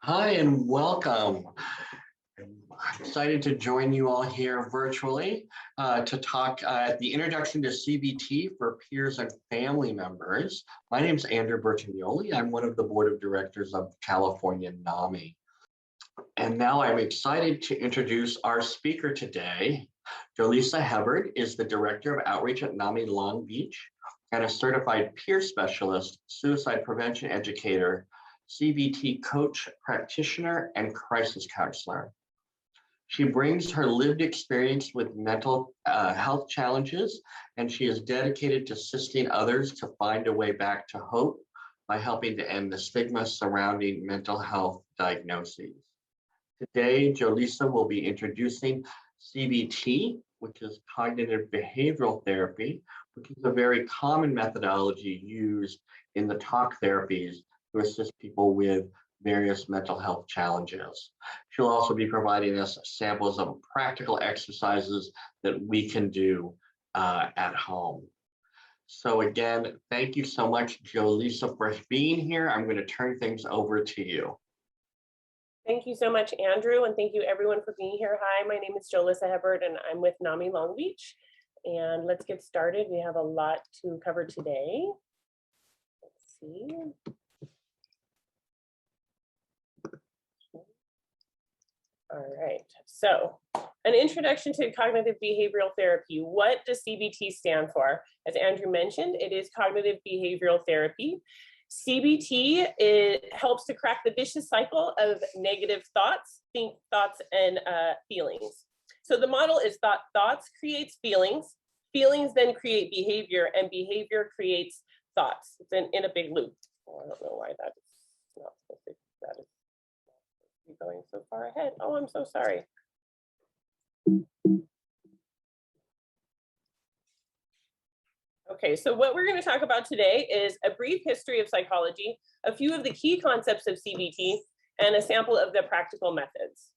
Hi and welcome. I'm excited to join you all here virtually to talk the introduction to CBT for peers and family members. My name is Andrew Bertagnoli. I'm one of the board of directors of California NAMI. And now I'm excited to introduce our speaker today. Jolissa Hebard is the director of outreach at NAMI Long Beach and a certified peer specialist, suicide prevention educator, CBT Coach, Practitioner and Crisis Counselor. She brings her lived experience with mental health challenges, and she is dedicated to assisting others to find a way back to hope by helping to end the stigma surrounding mental health diagnoses. Today, Jolissa will be introducing CBT, which is cognitive behavioral therapy, which is a very common methodology used in the talk therapies to assist people with various mental health challenges. She'll also be providing us samples of practical exercises that we can do at home. So again, thank you so much, Jolissa, for being here. I'm going to turn things over to you. Thank you so much, Andrew, and thank you everyone for being here. Hi, my name is Jolissa Hebard, and I'm with NAMI Long Beach. And let's get started. We have a lot to cover today. Let's see. All right, so an introduction to cognitive behavioral therapy. What does CBT stand for? As Andrew mentioned, it is cognitive behavioral therapy. CBT, it helps to crack the vicious cycle of negative thoughts, thoughts and feelings. So the model is thoughts creates feelings, feelings then create behavior, and behavior creates thoughts. It's in a big loop. Oh, I don't know why that is not supposed to, that is going so far ahead. Oh, I'm so sorry. Okay, so what we're going to talk about today is a brief history of psychology, a few of the key concepts of CBT, and a sample of the practical methods.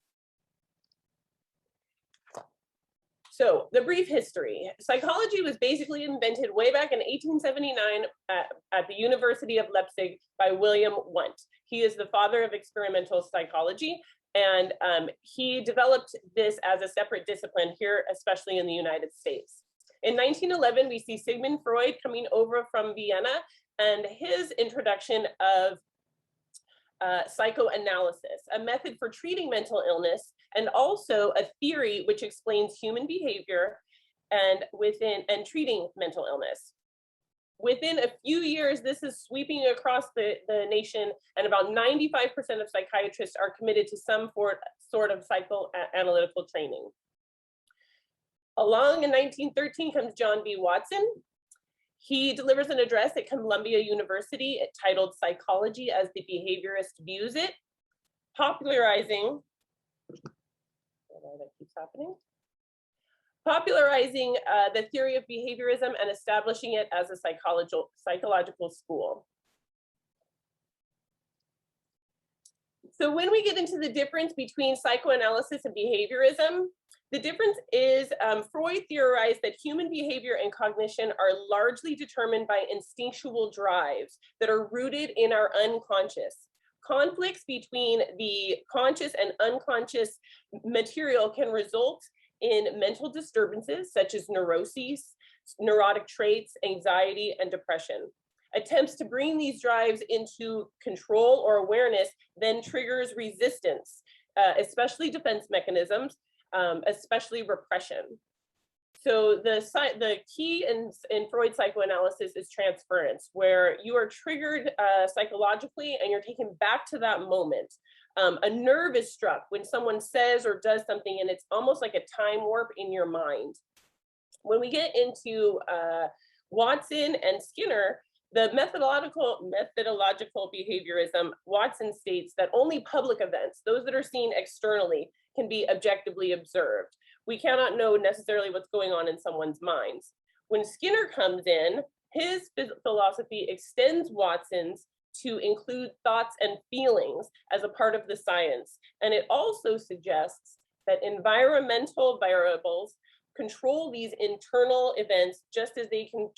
So the brief history. Psychology was basically invented way back in 1879 at the University of Leipzig by William Wundt. He is the father of experimental psychology, and he developed this as a separate discipline here, especially in the United States. In 1911, we see Sigmund Freud coming over from Vienna and his introduction of psychoanalysis, a method for treating mental illness, and also a theory which explains human behavior and treating mental illness. Within a few years, this is sweeping across the nation, and about 95% of psychiatrists are committed to some sort of psychoanalytical training. Along in 1913 comes John B. Watson. He delivers an address at Columbia University titled Psychology as the Behaviorist Views It, popularizing the theory of behaviorism and establishing it as a psychological school. So when we get into the difference between psychoanalysis and behaviorism, the difference is Freud theorized that human behavior and cognition are largely determined by instinctual drives that are rooted in our unconscious. Conflicts between the conscious and unconscious material can result in mental disturbances such as neuroses, neurotic traits, anxiety, and depression. Attempts to bring these drives into control or awareness then triggers resistance, especially defense mechanisms, especially repression. So the key in Freud psychoanalysis is transference, where you are triggered psychologically and you're taken back to that moment. A nerve is struck when someone says or does something, and it's almost like a time warp in your mind. When we get into Watson and Skinner, the methodological behaviorism, Watson states that only public events, those that are seen externally, can be objectively observed. We cannot know necessarily what's going on in someone's minds. When Skinner comes in, his philosophy extends Watson's to include thoughts and feelings as a part of the science. And it also suggests that environmental variables control these internal events just as they can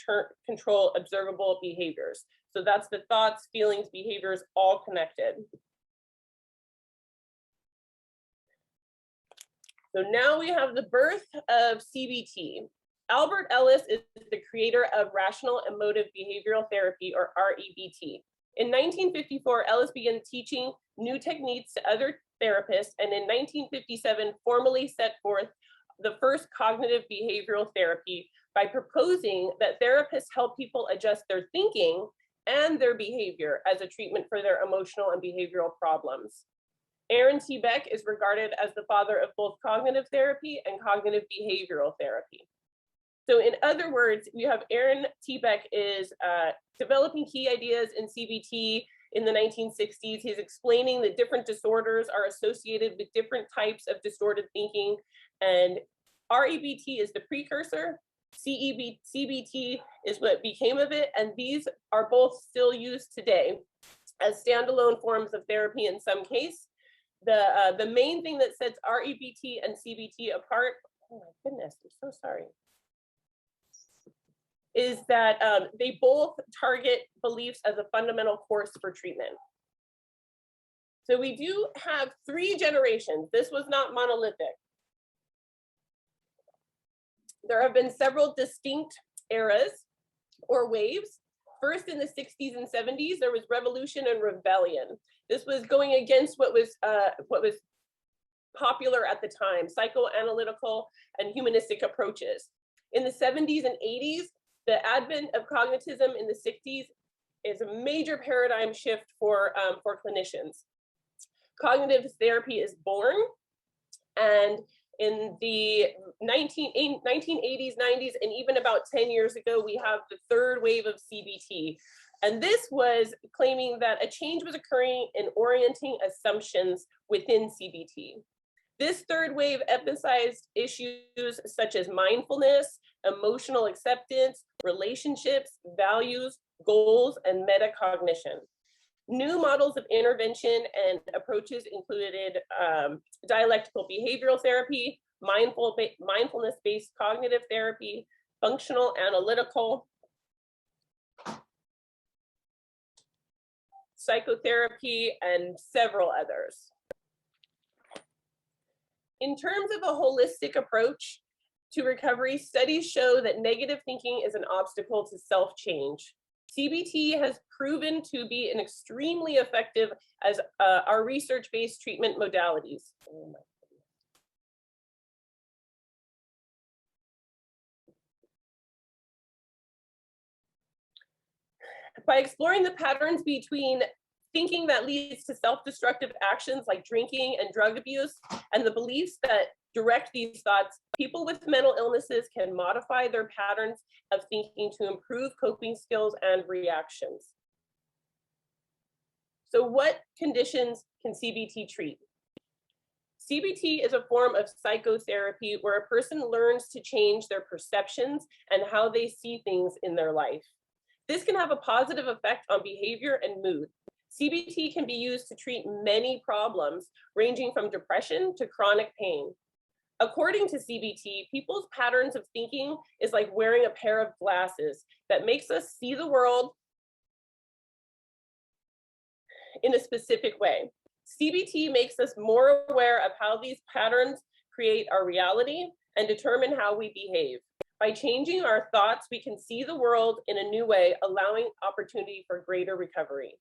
control observable behaviors. So that's the thoughts, feelings, behaviors, all connected. So now we have the birth of CBT. Albert Ellis is the creator of Rational Emotive Behavioral Therapy, or REBT. In 1954, Ellis began teaching new techniques to other therapists, and in 1957, formally set forth the first cognitive behavioral therapy by proposing that therapists help people adjust their thinking and their behavior as a treatment for their emotional and behavioral problems. Aaron T. Beck is regarded as the father of both cognitive therapy and cognitive behavioral therapy. So in other words, we have Aaron T. Beck is developing key ideas in CBT in the 1960s. He's explaining that different disorders are associated with different types of distorted thinking, and REBT is the precursor. CBT is what became of it, and these are both still used today as standalone forms of therapy in some case. The main thing that sets REBT and CBT apart, oh my goodness, I'm so sorry, is that they both target beliefs as a fundamental course for treatment. So we do have 3 generations. This was not monolithic. There have been several distinct eras or waves. First, in the 60s and 70s, there was revolution and rebellion. This was going against what was popular at the time, psychoanalytical and humanistic approaches. In the 70s and 80s, the advent of cognitivism in the 60s is a major paradigm shift for clinicians. Cognitive therapy is born, and in the 1980s, 90s, and even about 10 years ago, we have the third wave of CBT. And this was claiming that a change was occurring in orienting assumptions within CBT. This third wave emphasized issues such as mindfulness, emotional acceptance, relationships, values, goals, and metacognition. New models of intervention and approaches included dialectical behavioral therapy, mindfulness-based cognitive therapy, functional analytical, psychotherapy, and several others. In terms of a holistic approach to recovery, studies show that negative thinking is an obstacle to self-change. CBT has proven to be an extremely effective as our research-based treatment modalities. Oh my goodness. By exploring the patterns between thinking that leads to self-destructive actions like drinking and drug abuse, and the beliefs that direct these thoughts, people with mental illnesses can modify their patterns of thinking to improve coping skills and reactions. So what conditions can CBT treat? CBT is a form of psychotherapy where a person learns to change their perceptions and how they see things in their life. This can have a positive effect on behavior and mood. CBT can be used to treat many problems, ranging from depression to chronic pain. According to CBT, people's patterns of thinking is like wearing a pair of glasses that makes us see the world in a specific way. CBT makes us more aware of how these patterns create our reality and determine how we behave. By changing our thoughts, we can see the world in a new way, allowing opportunity for greater recovery.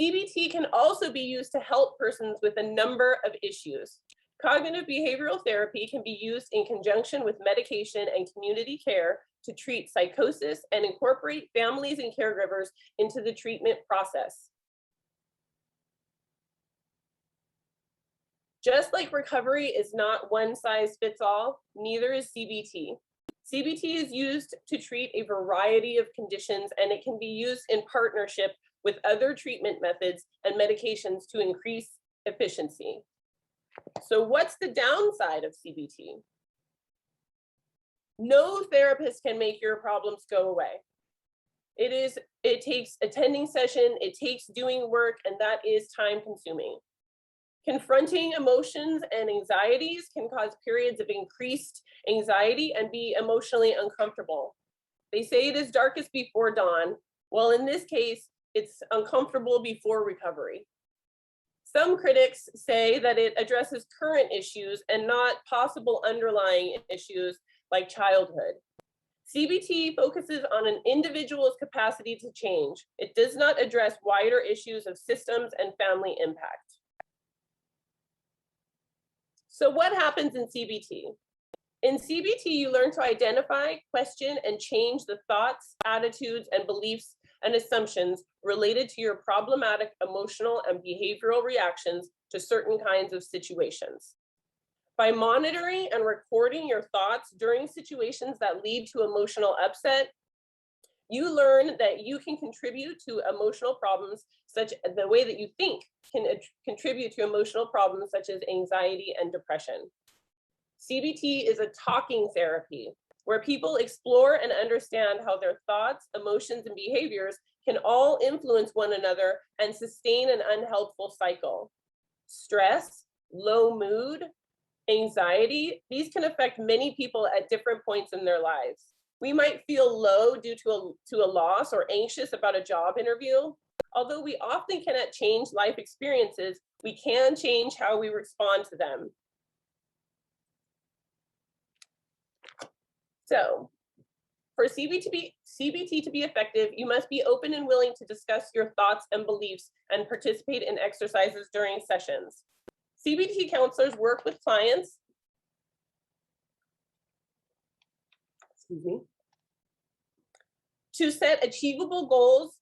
CBT can also be used to help persons with a number of issues. Cognitive behavioral therapy can be used in conjunction with medication and community care to treat psychosis and incorporate families and caregivers into the treatment process. Just like recovery is not one size fits all, neither is CBT. CBT is used to treat a variety of conditions, and it can be used in partnership with other treatment methods and medications to increase efficiency. So what's the downside of CBT? No therapist can make your problems go away. It takes attending session, it takes doing work, and that is time consuming. Confronting emotions and anxieties can cause periods of increased anxiety and be emotionally uncomfortable. They say it is darkest before dawn. Well, in this case, it's uncomfortable before recovery. Some critics say that it addresses current issues and not possible underlying issues like childhood. CBT focuses on an individual's capacity to change. It does not address wider issues of systems and family impact. So what happens in CBT? In CBT, you learn to identify, question, and change the thoughts, attitudes, and beliefs and assumptions related to your problematic emotional and behavioral reactions to certain kinds of situations. By monitoring and recording your thoughts during situations that lead to emotional upset, you learn that you can contribute to emotional problems, such as the way that you think can contribute to emotional problems such as anxiety and depression. CBT is a talking therapy where people explore and understand how their thoughts, emotions, and behaviors can all influence one another and sustain an unhelpful cycle. Stress, low mood, anxiety, these can affect many people at different points in their lives. We might feel low due to a loss or anxious about a job interview. Although we often cannot change life experiences, we can change how we respond to them. So, for CBT to be effective, you must be open and willing to discuss your thoughts and beliefs and participate in exercises during sessions. CBT counselors work with clients to set achievable goals,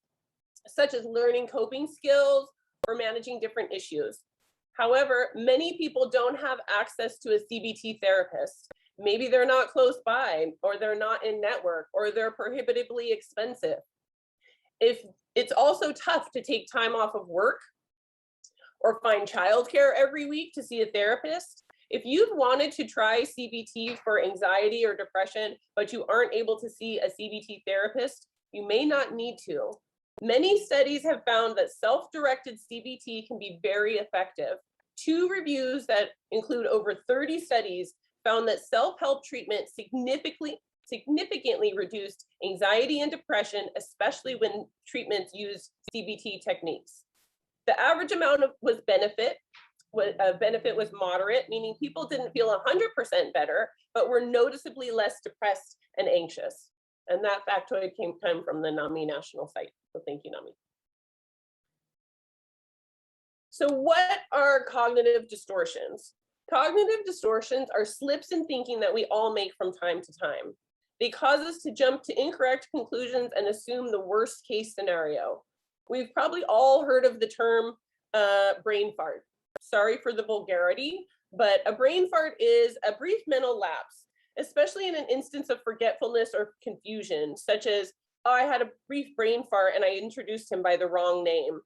such as learning coping skills or managing different issues. However, many people don't have access to a CBT therapist. Maybe they're not close by, or they're not in network, or they're prohibitively expensive. If it's also tough to take time off of work or find childcare every week to see a therapist. If you've wanted to try CBT for anxiety or depression, but you aren't able to see a CBT therapist, you may not need to. Many studies have found that self-directed CBT can be very effective. 2 reviews that include over 30 studies found that self-help treatment significantly reduced anxiety and depression, especially when treatments used CBT techniques. The average amount of benefit was moderate, meaning people didn't feel 100% better, but were noticeably less depressed and anxious. And that factoid came from the NAMI national site. So thank you, NAMI. So what are cognitive distortions? Cognitive distortions are slips in thinking that we all make from time to time. They cause us to jump to incorrect conclusions and assume the worst case scenario. We've probably all heard of the term brain fart. Sorry for the vulgarity, but a brain fart is a brief mental lapse, especially in an instance of forgetfulness or confusion, such as, oh, I had a brief brain fart and I introduced him by the wrong name.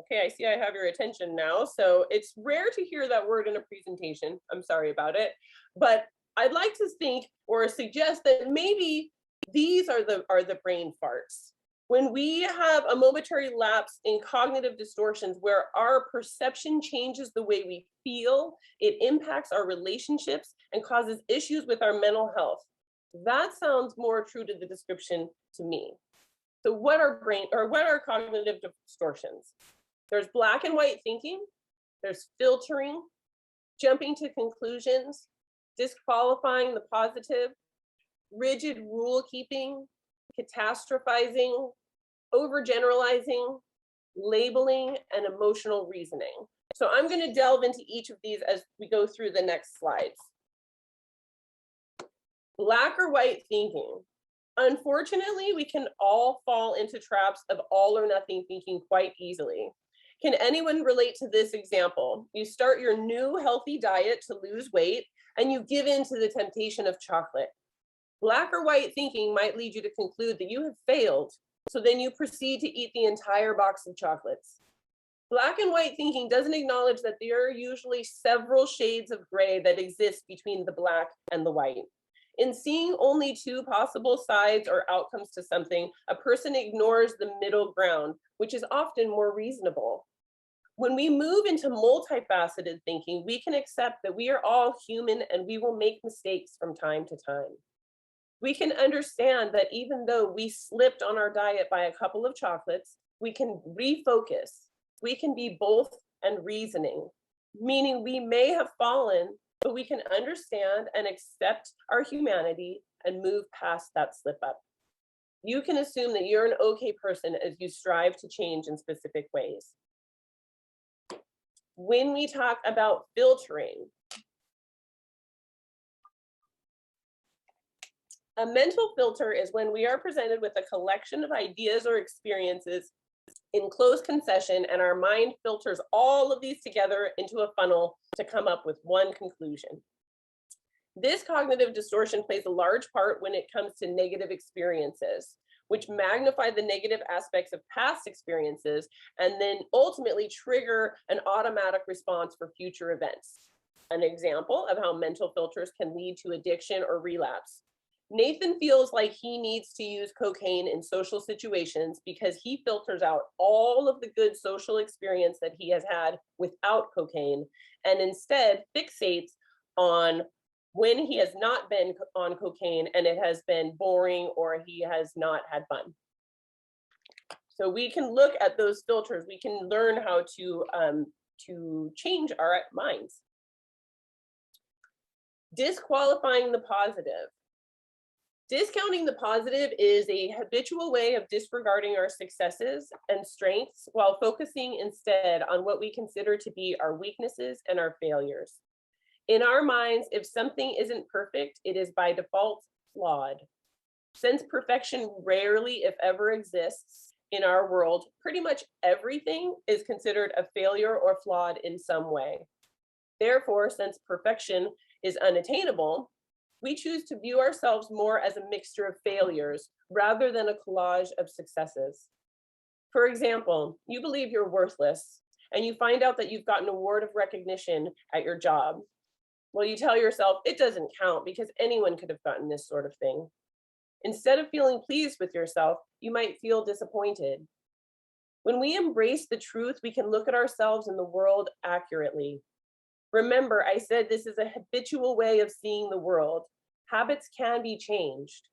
Okay, I see I have your attention now. So it's rare to hear that word in a presentation. I'm sorry about it. But I'd like to think or suggest that maybe these are the brain farts. When we have a momentary lapse in cognitive distortions where our perception changes the way we feel, it impacts our relationships and causes issues with our mental health. That sounds more true to the description to me. So what are cognitive distortions? There's black and white thinking, there's filtering, jumping to conclusions, disqualifying the positive, rigid rule keeping, catastrophizing, overgeneralizing, labeling, and emotional reasoning. So I'm going to delve into each of these as we go through the next slides. Black or white thinking. Unfortunately, we can all fall into traps of all or nothing thinking quite easily. Can anyone relate to this example? You start your new healthy diet to lose weight and you give in to the temptation of chocolate. Black or white thinking might lead you to conclude that you have failed, so then you proceed to eat the entire box of chocolates. Black and white thinking doesn't acknowledge that there are usually several shades of gray that exist between the black and the white. In seeing only 2 possible sides or outcomes to something, a person ignores the middle ground, which is often more reasonable. When we move into multifaceted thinking, we can accept that we are all human and we will make mistakes from time to time. We can understand that even though we slipped on our diet by a couple of chocolates, we can refocus. We can be both and reasoning, meaning we may have fallen, but we can understand and accept our humanity and move past that slip up. You can assume that you're an okay person as you strive to change in specific ways. When we talk about filtering, a mental filter is when we are presented with a collection of ideas or experiences in close concession, and our mind filters all of these together into a funnel to come up with one conclusion. This cognitive distortion plays a large part when it comes to negative experiences, which magnify the negative aspects of past experiences and then ultimately trigger an automatic response for future events. An example of how mental filters can lead to addiction or relapse. Nathan feels like he needs to use cocaine in social situations because he filters out all of the good social experience that he has had without cocaine and instead fixates on when he has not been on cocaine and it has been boring or he has not had fun. So we can look at those filters. We can learn how to change our minds. Disqualifying the positive. Discounting the positive is a habitual way of disregarding our successes and strengths while focusing instead on what we consider to be our weaknesses and our failures. In our minds, if something isn't perfect, it is by default flawed. Since perfection rarely, if ever, exists in our world, pretty much everything is considered a failure or flawed in some way. Therefore, since perfection is unattainable, we choose to view ourselves more as a mixture of failures rather than a collage of successes. For example, you believe you're worthless and you find out that you've gotten an award of recognition at your job. Well, you tell yourself it doesn't count because anyone could have gotten this sort of thing. Instead of feeling pleased with yourself, you might feel disappointed. When we embrace the truth, we can look at ourselves and the world accurately. Remember, I said this is a habitual way of seeing the world. Habits can be changed.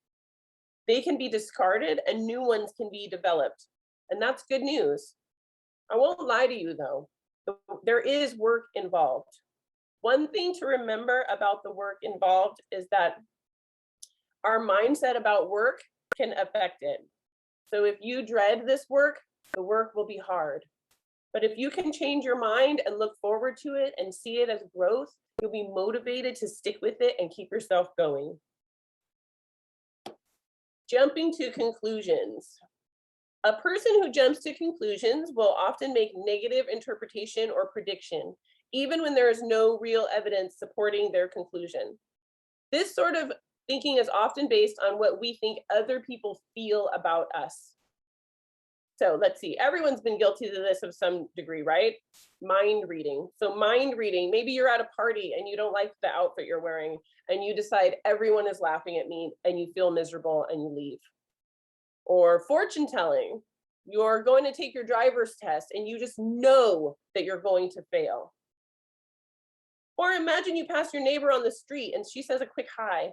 They can be discarded and new ones can be developed. And that's good news. I won't lie to you though. There is work involved. One thing to remember about the work involved is that our mindset about work can affect it. So if you dread this work, the work will be hard. But if you can change your mind and look forward to it and see it as growth, you'll be motivated to stick with it and keep yourself going. Jumping to conclusions. A person who jumps to conclusions will often make negative interpretation or prediction, even when there is no real evidence supporting their conclusion. This sort of thinking is often based on what we think other people feel about us. So let's see, everyone's been guilty to this of some degree, right? Mind reading. So mind reading, maybe you're at a party and you don't like the outfit you're wearing and you decide everyone is laughing at me and you feel miserable and you leave. Or fortune telling, you're going to take your driver's test and you just know that you're going to fail. Or imagine you pass your neighbor on the street and she says a quick hi,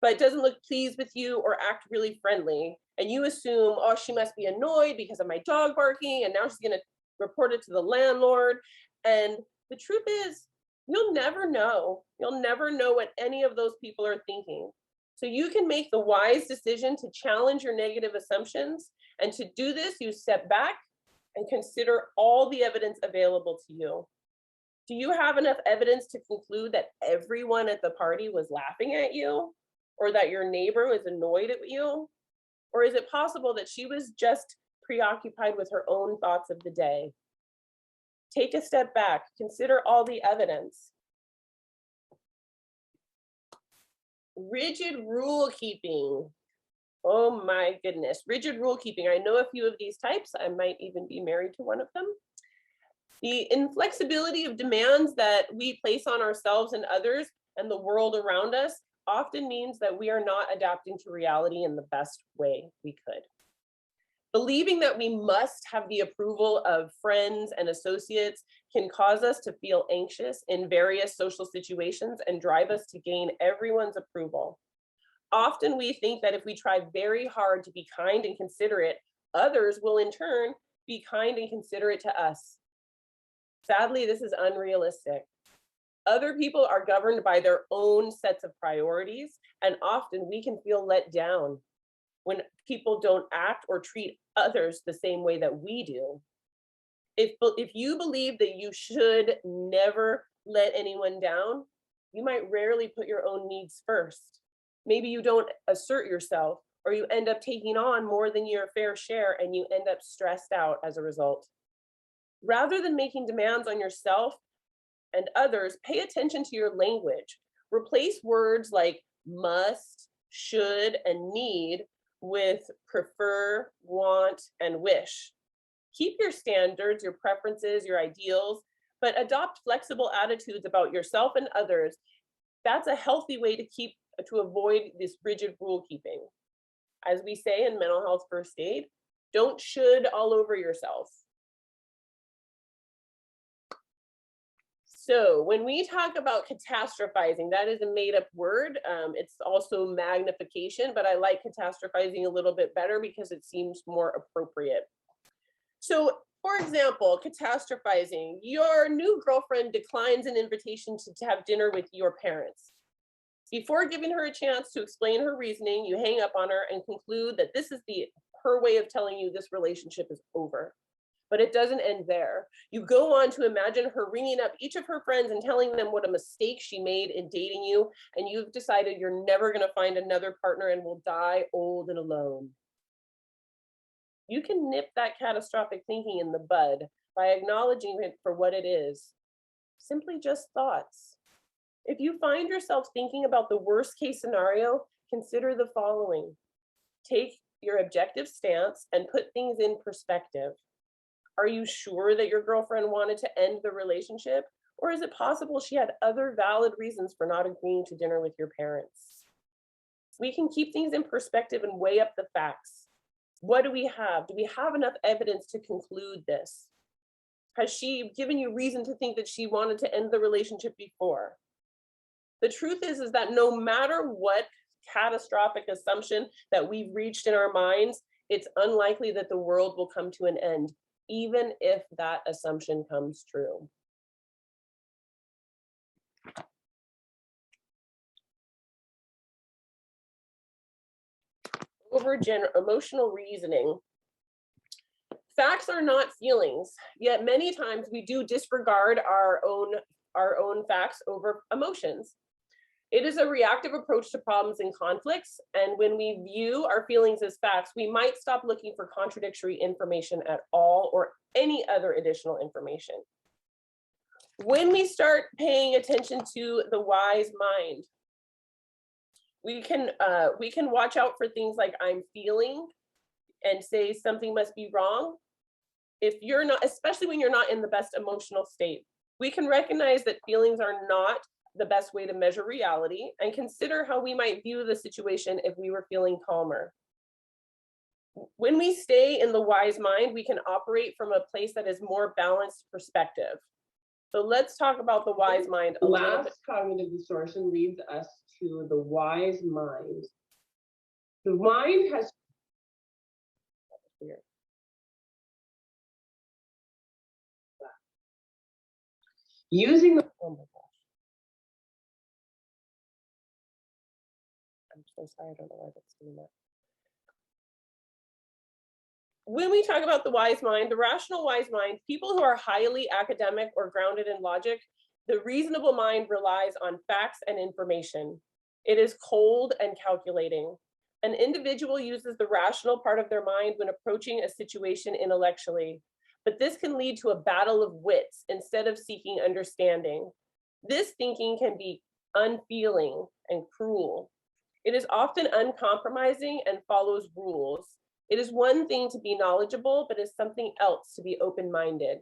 but doesn't look pleased with you or act really friendly. And you assume, oh, she must be annoyed because of my dog barking, and now she's gonna report it to the landlord. And the truth is, you'll never know. You'll never know what any of those people are thinking. So you can make the wise decision to challenge your negative assumptions. And to do this, you step back and consider all the evidence available to you. Do you have enough evidence to conclude that everyone at the party was laughing at you? Or that your neighbor was annoyed at you? Or is it possible that she was just preoccupied with her own thoughts of the day? Take a step back, consider all the evidence. Rigid rule keeping. Oh my goodness, rigid rule keeping. I know a few of these types. I might even be married to one of them. The inflexibility of demands that we place on ourselves and others and the world around us often means that we are not adapting to reality in the best way we could. Believing that we must have the approval of friends and associates can cause us to feel anxious in various social situations and drive us to gain everyone's approval. Often we think that if we try very hard to be kind and considerate, others will in turn be kind and considerate to us. Sadly, this is unrealistic. Other people are governed by their own sets of priorities, and often we can feel let down when people don't act or treat others the same way that we do. If you believe that you should never let anyone down, you might rarely put your own needs first. Maybe you don't assert yourself, or you end up taking on more than your fair share and you end up stressed out as a result. Rather than making demands on yourself and others, pay attention to your language. Replace words like must, should, and need with prefer, want, and wish. Keep your standards, your preferences, your ideals, but adopt flexible attitudes about yourself and others. That's a healthy way to avoid this rigid rule keeping. As we say in mental health first aid, don't should all over yourself. So when we talk about catastrophizing, that is a made-up word. It's also magnification, but I like catastrophizing a little bit better because it seems more appropriate. So, for example, catastrophizing, your new girlfriend declines an invitation to have dinner with your parents. Before giving her a chance to explain her reasoning, you hang up on her and conclude that this is her way of telling you this relationship is over. But it doesn't end there. You go on to imagine her ringing up each of her friends and telling them what a mistake she made in dating you, and you've decided you're never going to find another partner and will die old and alone. You can nip that catastrophic thinking in the bud by acknowledging it for what it is. Simply just thoughts. If you find yourself thinking about the worst case scenario, consider the following. Take your objective stance and put things in perspective. Are you sure that your girlfriend wanted to end the relationship? Or is it possible she had other valid reasons for not agreeing to dinner with your parents? We can keep things in perspective and weigh up the facts. What do we have? Do we have enough evidence to conclude this? Has she given you reason to think that she wanted to end the relationship before? The truth is that no matter what catastrophic assumption that we've reached in our minds, it's unlikely that the world will come to an end, even if that assumption comes true. Over emotional reasoning. Facts are not feelings, yet many times we do disregard our own facts over emotions. It is a reactive approach to problems and conflicts, and when we view our feelings as facts, we might stop looking for contradictory information at all or any other additional information. When we start paying attention to the wise mind, we can watch out for things like I'm feeling and say something must be wrong. If you're not, especially when you're not in the best emotional state, we can recognize that feelings are not the best way to measure reality and consider how we might view the situation if we were feeling calmer. When we stay in the wise mind, we can operate from a place that is more balanced perspective. So let's talk about the wise mind a little bit. Last cognitive distortion leads us to the wise mind. The mind has using the Oh my gosh. I'm so sorry, I don't know why that's doing that. When we talk about the wise mind, the rational wise mind, people who are highly academic or grounded in logic, the reasonable mind relies on facts and information. It is cold and calculating. An individual uses the rational part of their mind when approaching a situation intellectually, but this can lead to a battle of wits instead of seeking understanding. This thinking can be unfeeling and cruel. It is often uncompromising and follows rules. It is one thing to be knowledgeable, but is something else to be open-minded.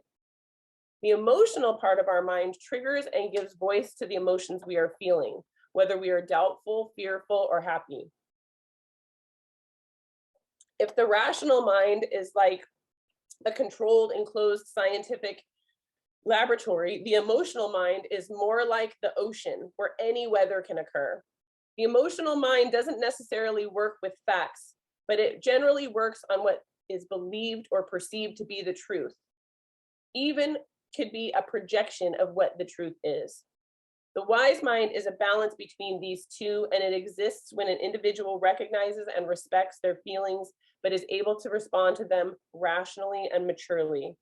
The emotional part of our mind triggers and gives voice to the emotions we are feeling, whether we are doubtful, fearful, or happy. If the rational mind is like a controlled, enclosed scientific laboratory, the emotional mind is more like the ocean where any weather can occur. The emotional mind doesn't necessarily work with facts, but it generally works on what is believed or perceived to be the truth. Even could be a projection of what the truth is. The wise mind is a balance between these two, and it exists when an individual recognizes and respects their feelings, but is able to respond to them rationally and maturely.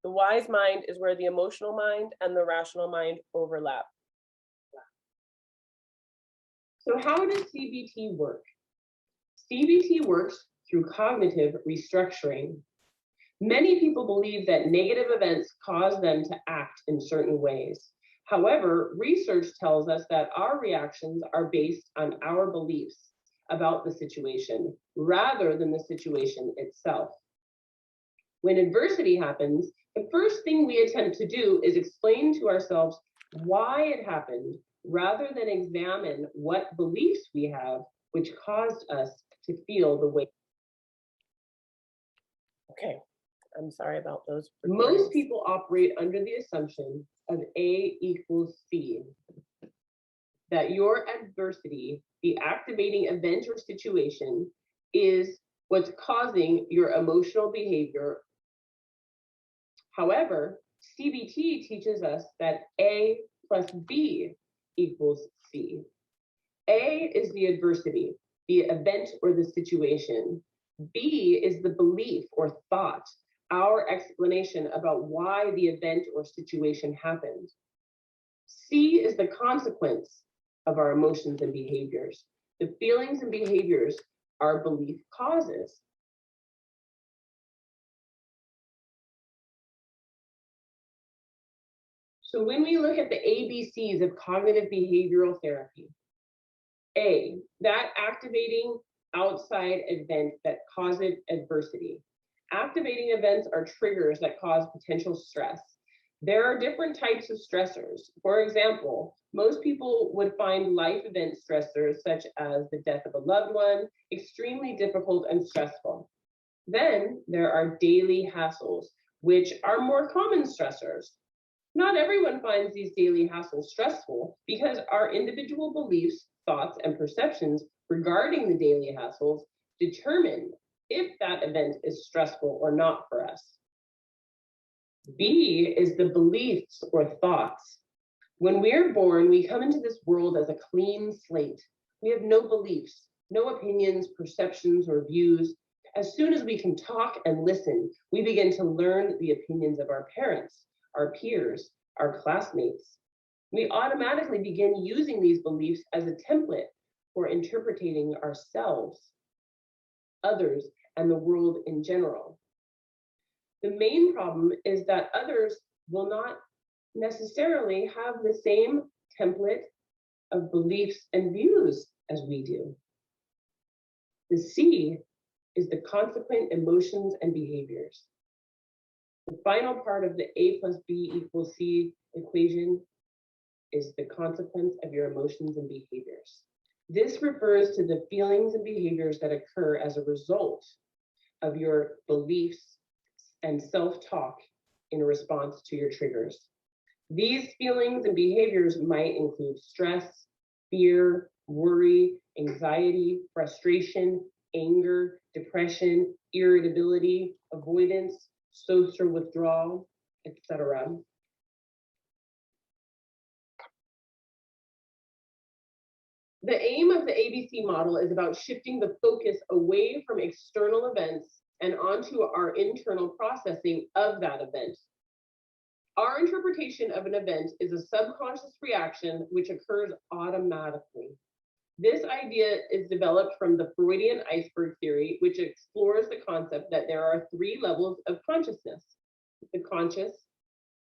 The wise mind is where the emotional mind and the rational mind overlap. So how does CBT work? CBT works through cognitive restructuring. Many people believe that negative events cause them to act in certain ways. However, research tells us that our reactions are based on our beliefs about the situation rather than the situation itself. When adversity happens, the first thing we attempt to do is explain to ourselves why it happened rather than examine what beliefs we have which caused us to feel the way. Okay, I'm sorry about those. Most people operate under the assumption of A equals C, that your adversity, the activating event or situation, is what's causing your emotional behavior. However, CBT teaches us that A plus B equals C. A is the adversity, the event or the situation. B is the belief or thought, our explanation about why the event or situation happened. C is the consequence of our emotions and behaviors. The feelings and behaviors are belief causes. So when we look at the ABCs of cognitive behavioral therapy, A, that activating outside event that causes adversity. Activating events are triggers that cause potential stress. There are different types of stressors. For example, most people would find life event stressors such as the death of a loved one extremely difficult and stressful. Then there are daily hassles, which are more common stressors. Not everyone finds these daily hassles stressful because our individual beliefs, thoughts, and perceptions regarding the daily hassles determine if that event is stressful or not for us. B is the beliefs or thoughts. When we're born, we come into this world as a clean slate. We have no beliefs, no opinions, perceptions, or views. As soon as we can talk and listen, we begin to learn the opinions of our parents, our peers, our classmates. We automatically begin using these beliefs as a template for interpreting ourselves, others, and the world in general. The main problem is that others will not necessarily have the same template of beliefs and views as we do. The C is the consequent emotions and behaviors. The final part of the A plus B equals C equation is the consequence of your emotions and behaviors. This refers to the feelings and behaviors that occur as a result of your beliefs and self-talk in response to your triggers. These feelings and behaviors might include stress, fear, worry, anxiety, frustration, anger, depression, irritability, avoidance, social withdrawal, etc. The aim of the ABC model is about shifting the focus away from external events and onto our internal processing of that event. Our interpretation of an event is a subconscious reaction which occurs automatically. This idea is developed from the Freudian Iceberg theory, which explores the concept that there are 3 levels of consciousness: the conscious,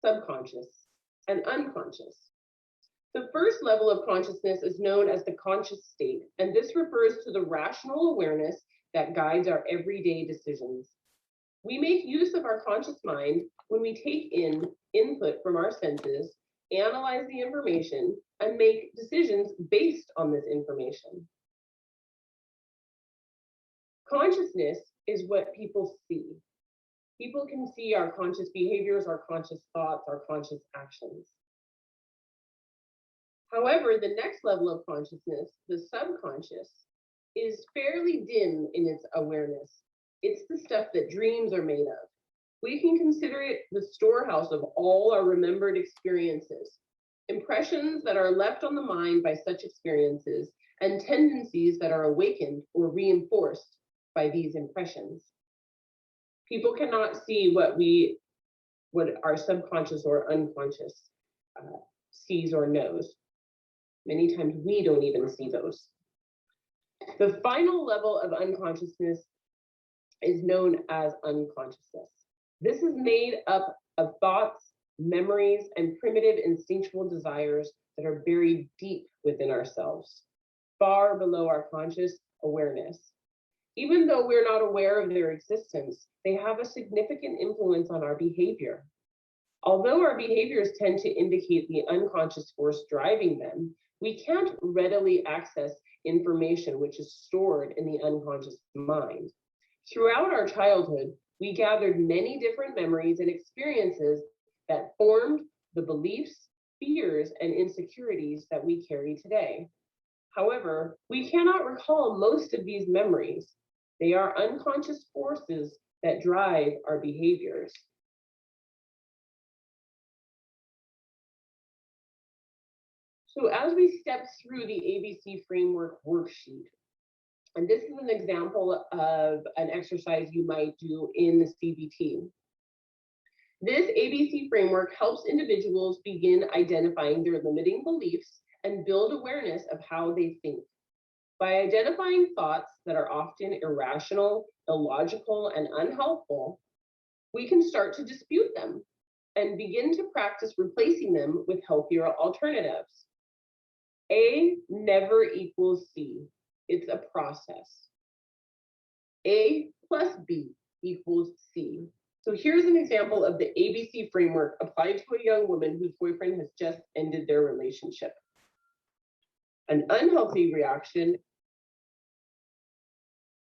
subconscious, and unconscious. The first level of consciousness is known as the conscious state, and this refers to the rational awareness that guides our everyday decisions. We make use of our conscious mind when we take in input from our senses, analyze the information, and make decisions based on this information. Consciousness is what people see. People can see our conscious behaviors, our conscious thoughts, our conscious actions. However, the next level of consciousness, the subconscious, is fairly dim in its awareness. It's the stuff that dreams are made of. We can consider it the storehouse of all our remembered experiences, impressions that are left on the mind by such experiences, and tendencies that are awakened or reinforced by these impressions. People cannot see what our subconscious or unconscious sees or knows. Many times we don't even see those. The final level of unconsciousness is known as unconsciousness. This is made up of thoughts, memories, and primitive instinctual desires that are buried deep within ourselves, far below our conscious awareness. Even though we're not aware of their existence, they have a significant influence on our behavior. Although our behaviors tend to indicate the unconscious force driving them, we can't readily access information which is stored in the unconscious mind. Throughout our childhood, we gathered many different memories and experiences that formed the beliefs, fears, and insecurities that we carry today. However, we cannot recall most of these memories. They are unconscious forces that drive our behaviors. So as we step through the ABC framework worksheet, and this is an example of an exercise you might do in the CBT. This ABC framework helps individuals begin identifying their limiting beliefs and build awareness of how they think. By identifying thoughts that are often irrational, illogical, and unhelpful, we can start to dispute them and begin to practice replacing them with healthier alternatives. A never equals C. It's a process. A plus B equals C. So here's an example of the ABC framework applied to a young woman whose boyfriend has just ended their relationship. An unhealthy reaction.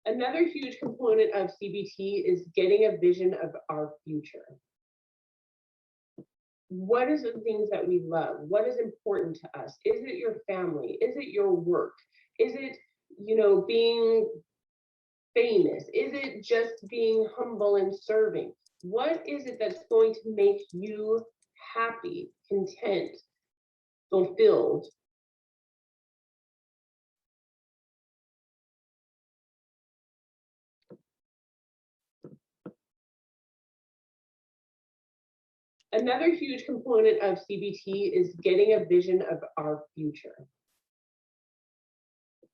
Another huge component of CBT is getting a vision of our future. What is the things that we love? What is important to us? Is it your family? Is it your work? Is it, being famous? Is it just being humble and serving? What is it that's going to make you happy, content, fulfilled? Another huge component of CBT is getting a vision of our future.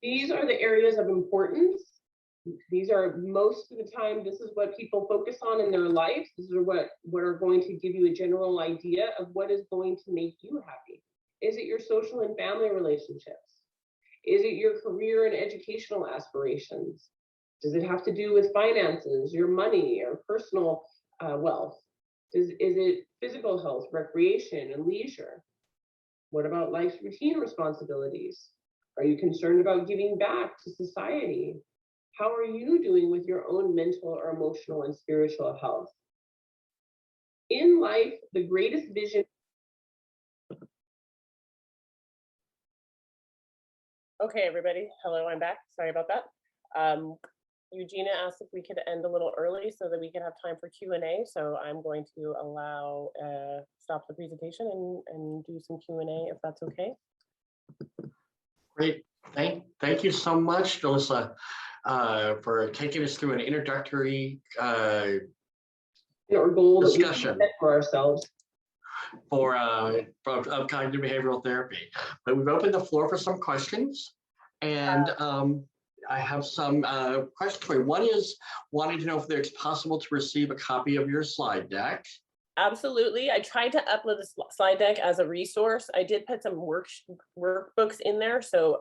These are the areas of importance. These are most of the time, this is what people focus on in their life. These are what are going to give you a general idea of what is going to make you happy. Is it your social and family relationships? Is it your career and educational aspirations? Does it have to do with finances, your money, or personal wealth? Is it physical health, recreation, and leisure? What about life's routine responsibilities? Are you concerned about giving back to society? How are you doing with your own mental or emotional and spiritual health? In life, the greatest vision. Okay, everybody. Hello, I'm back. Sorry about that. Eugenia asked if we could end a little early so that we can have time for Q&A. So I'm going to stop the presentation and do some Q&A if that's okay. Great. Thank you so much, Jolissa, for taking us through an introductory discussion for ourselves for cognitive behavioral therapy. But we've opened the floor for some questions, and I have some questions for you. One is wanting to know if it's possible to receive a copy of your slide deck. Absolutely. I tried to upload the slide deck as a resource. I did put some workbooks in there. So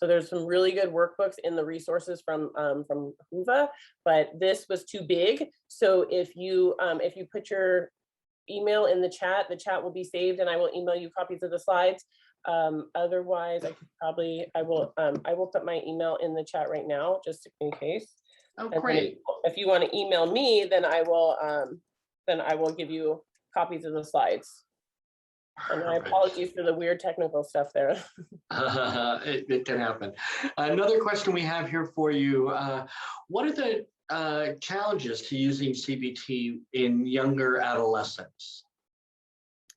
there's some really good workbooks in the resources from HUVA, but this was too big. So if you put your email in the chat will be saved, and I will email you copies of the slides. Otherwise, I will put my email in the chat right now, just in case. Oh, great. If you want to email me, then I will give you copies of the slides. And my apologies for the weird technical stuff there. It can happen. Another question we have here for you. What are the challenges to using CBT in younger adolescents?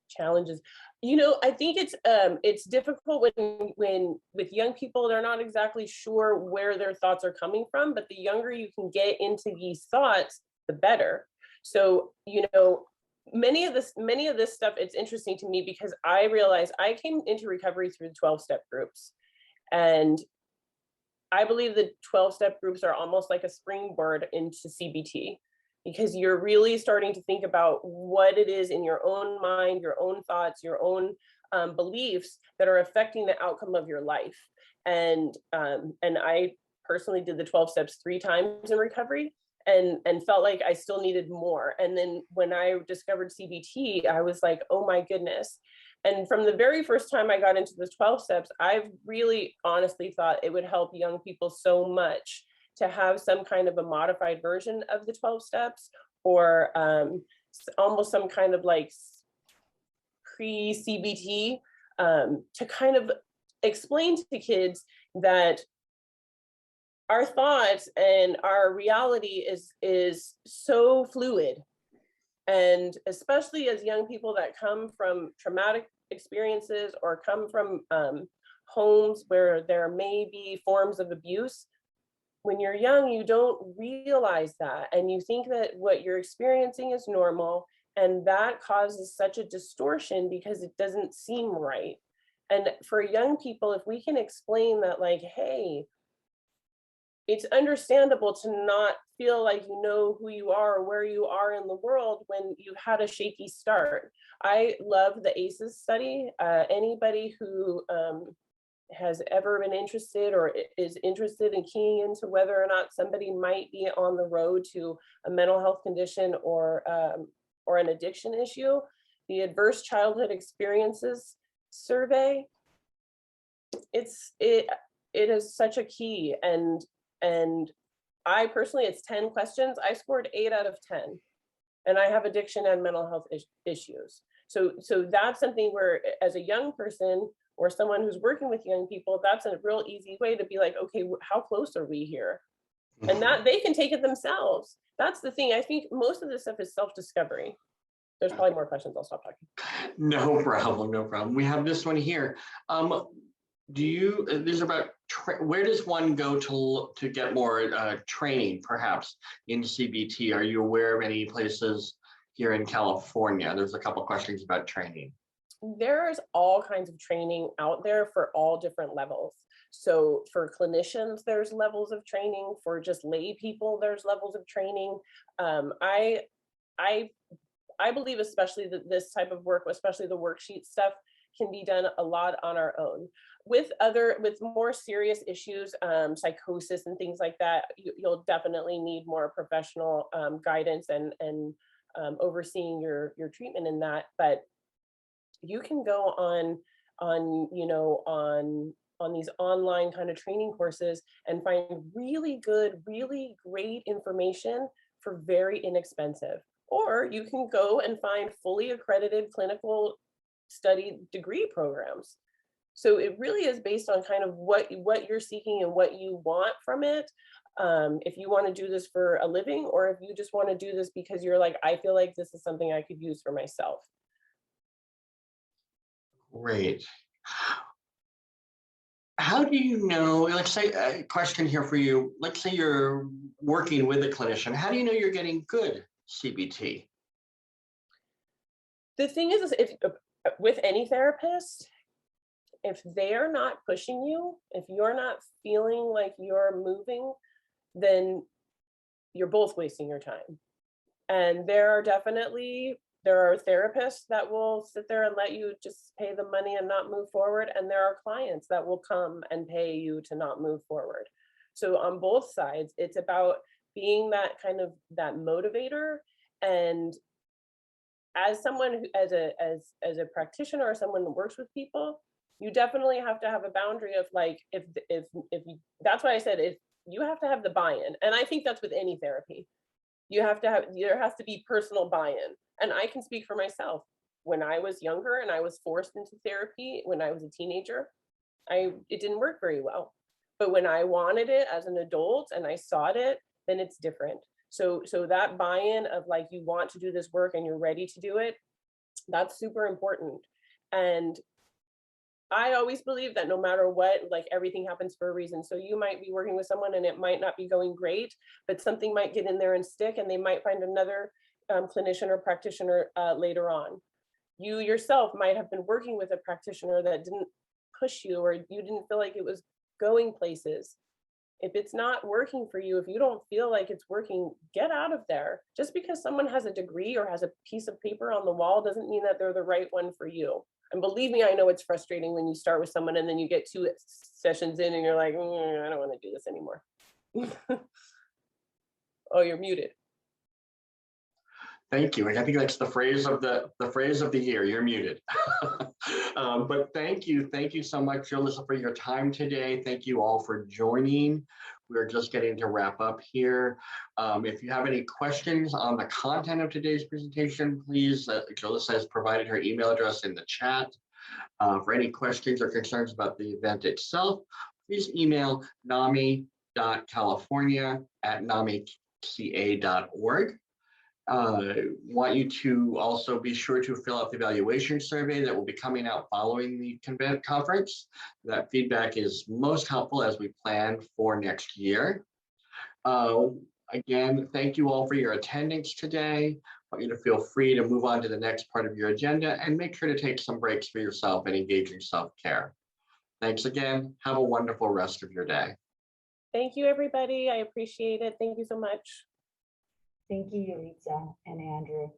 Challenges. I think it's difficult when with young people, they're not exactly sure where their thoughts are coming from, but the younger you can get into these thoughts, the better. So, many of this stuff, it's interesting to me because I realized I came into recovery through the 12-step groups. And I believe the 12-step groups are almost like a springboard into CBT, because you're really starting to think about what it is in your own mind, your own thoughts, your own beliefs that are affecting the outcome of your life. And I personally did the 12 steps 3 times in recovery and felt like I still needed more. And then when I discovered CBT, I was like, oh my goodness. And from the very first time I got into the 12 steps, I've really honestly thought it would help young people so much to have some kind of a modified version of the 12 steps, or almost some kind of like pre-CBT, to kind of explain to kids that our thoughts and our reality is so fluid. And especially as young people that come from traumatic experiences or come from homes where there may be forms of abuse, when you're young, you don't realize that. And you think that what you're experiencing is normal. And that causes such a distortion because it doesn't seem right. And for young people, if we can explain that, like, hey, it's understandable to not feel like you know who you are or where you are in the world when you've had a shaky start. I love the ACEs study. Anybody who has ever been interested or is interested in keying into whether or not somebody might be on the road to a mental health condition or an addiction issue, the Adverse Childhood Experiences Survey, it is such a key. And I personally, it's 10 questions. I scored 8 out of 10, and I have addiction and mental health issues. So that's something where, as a young person or someone who's working with young people, that's a real easy way to be like, okay, how close are we here? And that they can take it themselves. That's the thing. I think most of this stuff is self-discovery. There's probably more questions. I'll stop talking. No problem. No problem. We have this one here. These are about where does one go to get more training, perhaps in CBT? Are you aware of any places here in California? There's a couple questions about training. There's all kinds of training out there for all different levels. So for clinicians, there's levels of training. For just lay people, there's levels of training. I believe especially that this type of work, especially the worksheet stuff, can be done a lot on our own. With more serious issues, psychosis and things like that, you'll definitely need more professional guidance and overseeing your treatment in that. But you can go on these online kind of training courses and find really good, really great information for very inexpensive. Or you can go and find fully accredited clinical study degree programs. So it really is based on kind of what you're seeking and what you want from it. If you want to do this for a living, or if you just want to do this because you're like, I feel like this is something I could use for myself. Great. How do you know, let's say a question here for you, let's say you're working with a clinician, how do you know you're getting good CBT? The thing is if with any therapist, if they're not pushing you, if you're not feeling like you're moving, then you're both wasting your time. And there are therapists that will sit there and let you just pay the money and not move forward. And there are clients that will come and pay you to not move forward. So on both sides, it's about being that kind of that motivator. And as someone who, as a practitioner or someone who works with people, you definitely have to have a boundary of like, if you, that's why I said, if you have to have the buy-in. And I think that's with any therapy. There has to be personal buy-in. And I can speak for myself. When I was younger and I was forced into therapy when I was a teenager, it didn't work very well. But when I wanted it as an adult and I sought it, then it's different. So that buy-in of like, you want to do this work and you're ready to do it, that's super important. And I always believe that no matter what, like everything happens for a reason. So you might be working with someone and it might not be going great, but something might get in there and stick, and they might find another clinician or practitioner later on. You yourself might have been working with a practitioner that didn't push you, or you didn't feel like it was going places. If it's not working for you, if you don't feel like it's working, get out of there. Just because someone has a degree or has a piece of paper on the wall doesn't mean that they're the right one for you. And believe me, I know it's frustrating when you start with someone and then you get 2 sessions in and you're like, I don't want to do this anymore. Oh, you're muted. Thank you. And I think that's the phrase of the year. You're muted. But thank you so much, Jolissa, for your time today. Thank you all for joining. We're just getting to wrap up here. If you have any questions on the content of today's presentation, please, Jolissa has provided her email address in the chat. For any questions or concerns about the event itself, please email nami.california@namica.org. Want you to also be sure to fill out the evaluation survey that will be coming out following the conference. That feedback is most helpful as we plan for next year. Again, thank you all for your attendance today. I want you to feel free to move on to the next part of your agenda and make sure to take some breaks for yourself and engage in self-care. Thanks again. Have a wonderful rest of your day. Thank you, everybody. I appreciate it. Thank you so much. Thank you, Jolissa and Andrew.